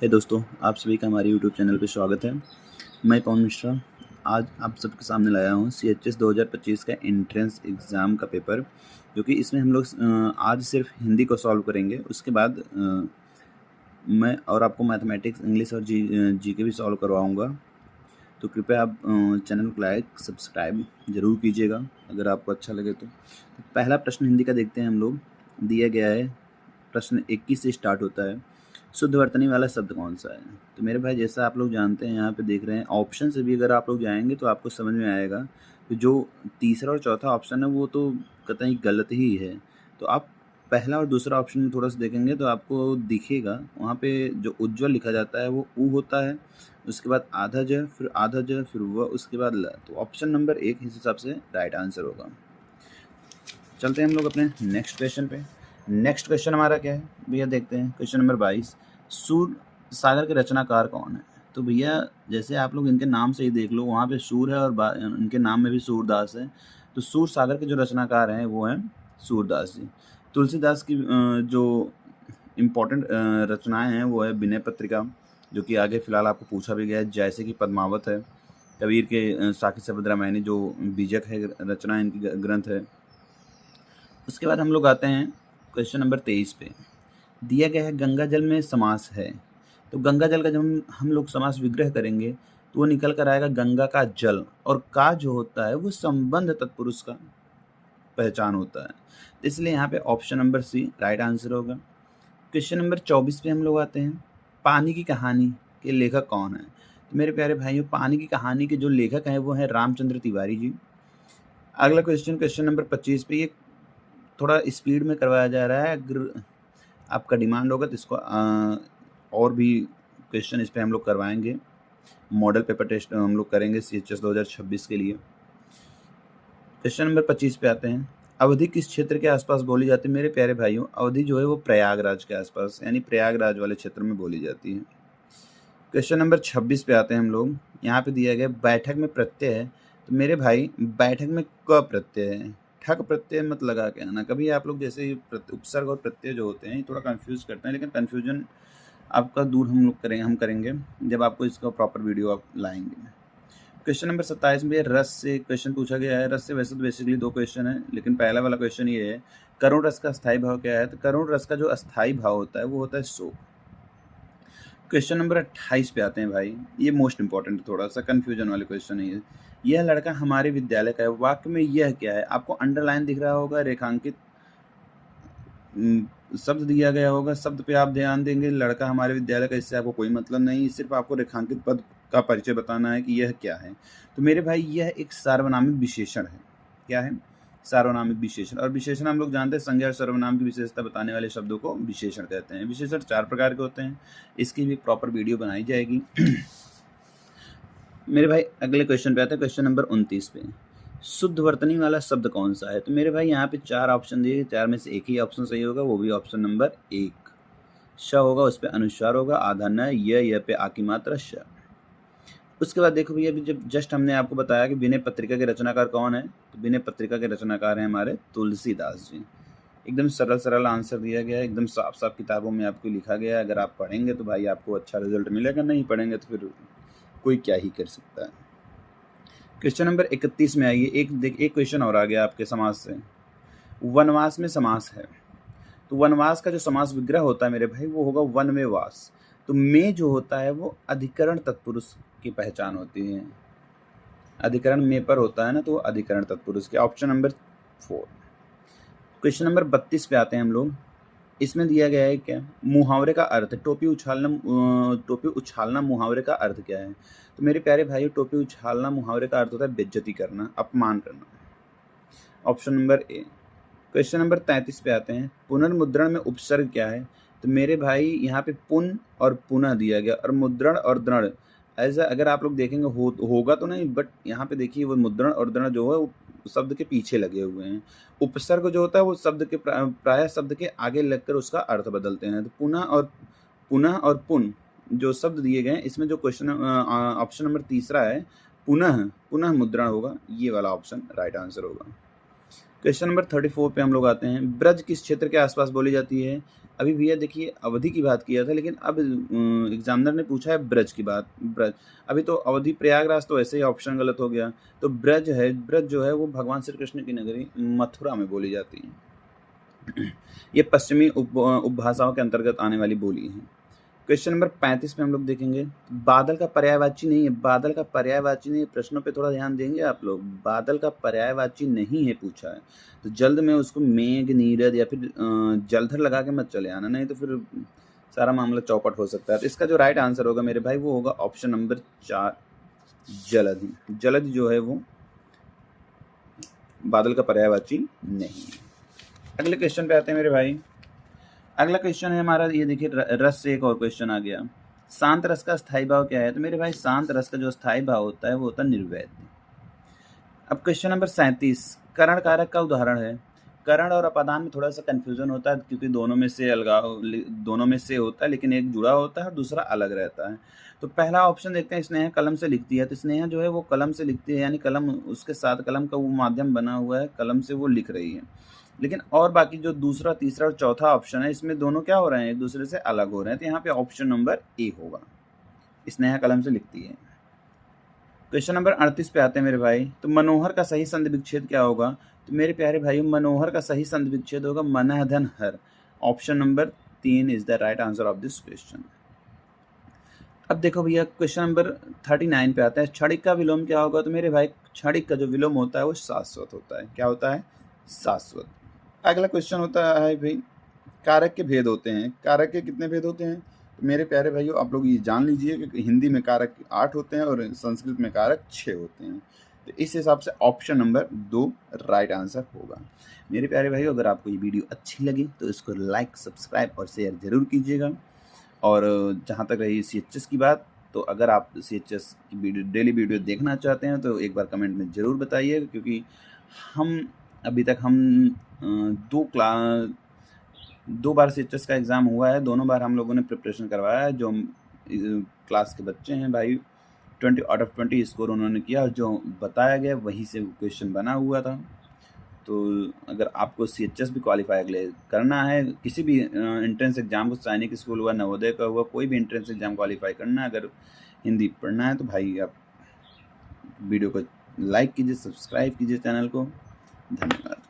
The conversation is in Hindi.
हे दोस्तों, आप सभी का हमारे यूट्यूब चैनल पे स्वागत है। मैं पवन मिश्रा आज आप सबके सामने लाया हूँ CHS 2025 का एंट्रेंस एग्ज़ाम का पेपर, जो कि इसमें हम लोग आज सिर्फ हिंदी को सॉल्व करेंगे। उसके बाद मैं और आपको मैथमेटिक्स, इंग्लिश और जीके भी सॉल्व करवाऊँगा। तो कृपया आप चैनल को लाइक, सब्सक्राइब ज़रूर कीजिएगा अगर आपको अच्छा लगे तो। पहला प्रश्न हिंदी का देखते हैं हम लोग। दिया गया है, प्रश्न 21 से स्टार्ट होता है। शुद्ध वर्तनी वाला शब्द कौन सा है? तो मेरे भाई, जैसा आप लोग जानते हैं, यहाँ पे देख रहे हैं, ऑप्शन से भी अगर आप लोग जाएंगे तो आपको समझ में आएगा कि जो तीसरा और चौथा ऑप्शन है वो तो कतई गलत ही है। तो आप पहला और दूसरा ऑप्शन में थोड़ा सा देखेंगे तो आपको दिखेगा, वहाँ पे जो उज्ज्वल लिखा जाता है वो ऊ होता है, उसके बाद आधा ज, फिर आधा ज, फिर व, उसके बाद ल। तो ऑप्शन नंबर 1 इस हिसाब से राइट आंसर होगा। चलते हैं हम लोग अपने नेक्स्ट क्वेश्चन पे। नेक्स्ट क्वेश्चन हमारा क्या है भैया, देखते हैं क्वेश्चन नंबर 22। सूर सागर के रचनाकार कौन है? तो भैया, जैसे आप लोग इनके नाम से ही देख लो, वहाँ पे सूर है और इनके नाम में भी सूरदास है। तो सूर सागर के जो रचनाकार हैं वो हैं सूरदास जी। तुलसीदास की जो इम्पोर्टेंट रचनाएं हैं वो है विनय पत्रिका, जो कि आगे फिलहाल आपको पूछा भी गया है, जैसे कि पद्मावत है। कबीर के साखी शबद रामायणी जो बीजक है रचना, इनकी ग्रंथ है। उसके बाद हम लोग आते हैं क्वेश्चन नंबर 23 पे। दिया गया है गंगा जल में समास है। तो गंगा जल का जब हम लोग समास विग्रह करेंगे तो वो निकल कर आएगा गंगा का जल, और का जो होता है वो संबंध तत्पुरुष का पहचान होता है। तो इसलिए यहाँ पे option number C right answer होगा। क्वेश्चन नंबर 24 पे हम लोग आते हैं। पानी की कहानी के लेखक कौन है? तो मेरे प्यारे भाइयों, पानी की कहानी के जो लेखक हैं वो हैं रामचंद्र तिवारी जी। अगला क्वेश्चन, क्वेश्चन नंबर 25 पे, ये थोड़ा स्पीड में करवाया जा रहा है। अगर आपका डिमांड होगा तो इसको और भी क्वेश्चन इस पे हम लोग करवाएंगे। मॉडल पेपर टेस्ट हम लोग करेंगे CHS 2026 के लिए। क्वेश्चन नंबर 25 पे आते हैं। अवधि किस क्षेत्र के आसपास बोली जाती है? मेरे प्यारे भाइयों, अवधि जो है वो प्रयागराज के आसपास, यानी प्रयागराज वाले क्षेत्र में बोली जाती है। क्वेश्चन नंबर 26 पे आते हैं हम लोग। यहाँ पे दिया गया बैठक में प्रत्यय है। तो मेरे भाई, बैठक में क प्रत्यय है, ठक प्रत्यय मत लगा के आना कभी। आप लोग जैसे उपसर्ग और प्रत्यय जो होते हैं ये थोड़ा कंफ्यूज करते हैं, लेकिन कंफ्यूजन आपका दूर हम करेंगे जब आपको इसका प्रॉपर वीडियो आप लाएंगे। क्वेश्चन नंबर 27 में रस से क्वेश्चन पूछा गया है। रस से वैसे तो बेसिकली 2 क्वेश्चन है, लेकिन पहला वाला क्वेश्चन ये है, करुण रस का स्थायी भाव क्या है? तो करुण रस का जो अस्थायी भाव होता है वो होता है शोक। क्वेश्चन नंबर 28 पे आते हैं भाई। ये मोस्ट इंपॉर्टेंट, थोड़ा सा कंफ्यूजन वाले क्वेश्चन है ये। यह लड़का हमारे विद्यालय का है। वाक्य में यह क्या है? आपको अंडरलाइन दिख रहा होगा, रेखांकित शब्द दिया गया होगा, शब्द पे आप ध्यान देंगे। लड़का हमारे विद्यालय का, इससे आपको कोई मतलब नहीं, सिर्फ आपको रेखांकित पद का परिचय बताना है कि यह क्या है। तो मेरे भाई, यह एक सार्वनामिक विशेषण है। क्या है? सार्वनामिक विशेषण। और विशेषण हम लोग जानते हैं, संज्ञा और सर्वनाम की विशेषता बताने वाले शब्दों को विशेषण कहते हैं। विशेषण 4 प्रकार के होते हैं, इसकी भी प्रॉपर वीडियो बनाई जाएगी। मेरे भाई, अगले क्वेश्चन पे आते हैं, क्वेश्चन नंबर 29 पे। शुद्ध वर्तनी वाला शब्द कौन सा है? तो मेरे भाई, यहाँ पे 4 ऑप्शन दिए, 4 में से एक ही ऑप्शन सही होगा, वो भी ऑप्शन नंबर 1। श होगा, उस पर अनुस्वार होगा, आधा न, य पे आ की मात्रा श। उसके बाद देखो भैया, अभी जब जस्ट हमने आपको बताया कि विनय पत्रिका के रचनाकार कौन है, तो विनय पत्रिका के रचनाकार हैं हमारे तुलसीदास जी। एकदम सरल सरल आंसर दिया गया है, एकदम साफ साफ किताबों में आपको लिखा गया है। अगर आप पढ़ेंगे तो भाई आपको अच्छा रिजल्ट मिलेगा, नहीं पढ़ेंगे तो फिर कोई क्या ही कर सकता है। क्वेश्चन नंबर 31 में आइए। एक क्वेश्चन और आ गया आपके समास से। वनवास में समास है। तो वनवास का जो समास विग्रह होता है मेरे भाई, वो होगा वन में वास। तो में जो होता है वो अधिकरण तत्पुरुष की पहचान होती है। अधिकरण में पर होता है ना, तो वो अधिकरण तत्पुरुष के। Option number 4। क्वेश्चन नंबर 32 पे आते हैं हम लोग। इसमें दिया गया है क्या? मुहावरे का अर्थ। टोपी उछालना मुहावरे का अर्थ क्या है? तो मेरे प्यारे भाइयों, टोपी उछालना मुहावरे का अर्थ होता है बेइज्जती करना, अपमान करना। Option number A. Question number 33 पे आते हैं। पुनर्मुद्रण में उपसर्ग क्या है? तो मेरे भाई, यहाँ पे पुन और पुनः दिया गया, और मुद्रण और द्रण ऐसा अगर आप लोग देखेंगे होगा तो नहीं, बट यहाँ पे देखिए वो मुद्रण और द्रण जो है वो शब्द के पीछे लगे हुए हैं। उपसर्ग जो होता है वो शब्द के प्राय शब्द के आगे लगकर उसका अर्थ बदलते हैं। तो पुनः और पुन जो शब्द दिए गए हैं, इसमें जो क्वेश्चन ऑप्शन नंबर 3 है, पुनः मुद्रण होगा, ये वाला ऑप्शन राइट आंसर होगा। क्वेश्चन नंबर 34 पे हम लोग आते हैं। ब्रज किस क्षेत्र के आसपास बोली जाती है? अभी भैया देखिए अवधि की बात किया था, लेकिन अब एग्जामिनर ने पूछा है ब्रज की बात। ब्रज, अभी तो अवधि प्रयागराज तो ऐसे ही ऑप्शन गलत हो गया। तो ब्रज है, ब्रज जो है वो भगवान श्री कृष्ण की नगरी मथुरा में बोली जाती है। ये पश्चिमी उपभाषाओं के अंतर्गत आने वाली बोली है। क्वेश्चन नंबर 35 में हम लोग देखेंगे, बादल का पर्यायवाची नहीं है, बादल का पर्यायवाची नहीं है, प्रश्नों पे थोड़ा ध्यान देंगे आप लोग। बादल का पर्यायवाची नहीं है पूछा है, तो जल्द में उसको मेघ, नीरद या फिर जलधर लगा के मत चले आना, नहीं तो फिर सारा मामला चौपट हो सकता है। तो इसका जो राइट आंसर होगा मेरे भाई वो होगा ऑप्शन नंबर 4, जलधि। जलधि जो है वो बादल का पर्यायवाची नहीं है। अगले क्वेश्चन पे आते हैं मेरे भाई। अगला क्वेश्चन है हमारा, ये देखिए रस से एक और क्वेश्चन आ गया। शांत रस का स्थायी भाव क्या है? तो मेरे भाई शांत रस का जो स्थायी भाव होता है वो होता है निर्वैध। अब क्वेश्चन नंबर 37, करण कारक का उदाहरण है। करण और अपादान में थोड़ा सा कंफ्यूजन होता है, क्योंकि दोनों में से अलगाव, दोनों में से होता है, लेकिन एक जुड़ा होता है और दूसरा अलग रहता है। तो पहला ऑप्शन देखते हैं, स्नेहा कलम से लिखती है। तो स्नेहा जो है वो कलम से लिखती है, यानी कलम उसके साथ कलम का वो माध्यम बना हुआ है, कलम से वो लिख रही है। लेकिन और बाकी जो दूसरा, तीसरा और चौथा ऑप्शन है, इसमें दोनों क्या हो रहे हैं, एक दूसरे से अलग हो रहे हैं। तो यहाँ पे ऑप्शन नंबर ए होगा, स्नेहा कलम से लिखती है। क्वेश्चन नंबर 38 पे आते हैं मेरे भाई। तो मनोहर का सही संधि विच्छेद क्या होगा? तो मेरे प्यारे भाइयों, मनोहर का सही संधि विच्छेद होगा मनः धन हर। Option number 3 is the right answer of this question. अब देखो भैया क्वेश्चन नंबर 39 पे आता है, क्षणिक का विलोम क्या होगा? तो मेरे भाई क्षणिक का जो विलोम होता है वो शाश्वत होता है। क्या होता है? शाश्वत। अगला क्वेश्चन होता है भाई, कारक के भेद होते हैं। कारक के कितने भेद होते हैं? तो मेरे प्यारे भाइयों आप लोग ये जान लीजिए कि हिंदी में कारक 8 होते हैं और संस्कृत में कारक 6 होते हैं। तो इस हिसाब से ऑप्शन नंबर 2 राइट आंसर होगा। मेरे प्यारे भाइयों, अगर आपको ये वीडियो अच्छी लगी तो इसको लाइक, सब्सक्राइब और शेयर ज़रूर कीजिएगा। और जहाँ तक रही CHS की बात, तो अगर आप CHS की वीडियो, डेली वीडियो देखना चाहते हैं तो एक बार कमेंट में ज़रूर बताइएगा, क्योंकि हम अभी तक दो बार CHS का एग्ज़ाम हुआ है, दोनों बार हम लोगों ने प्रिपरेशन करवाया है। जो क्लास के बच्चे हैं भाई, 20 आउट ऑफ 20 स्कोर उन्होंने किया, जो बताया गया वहीं से क्वेश्चन बना हुआ था। तो अगर आपको CHS भी क्वालिफाई अगले करना है, किसी भी एंट्रेंस एग्ज़ाम को, सैनिक स्कूल हुआ, नवोदय का हुआ, कोई भी एंट्रेंस एग्ज़ाम क्वालिफाई करना है, अगर हिंदी पढ़ना है, तो भाई आप वीडियो को लाइक कीजिए, सब्सक्राइब कीजिए चैनल को। धन्यवाद।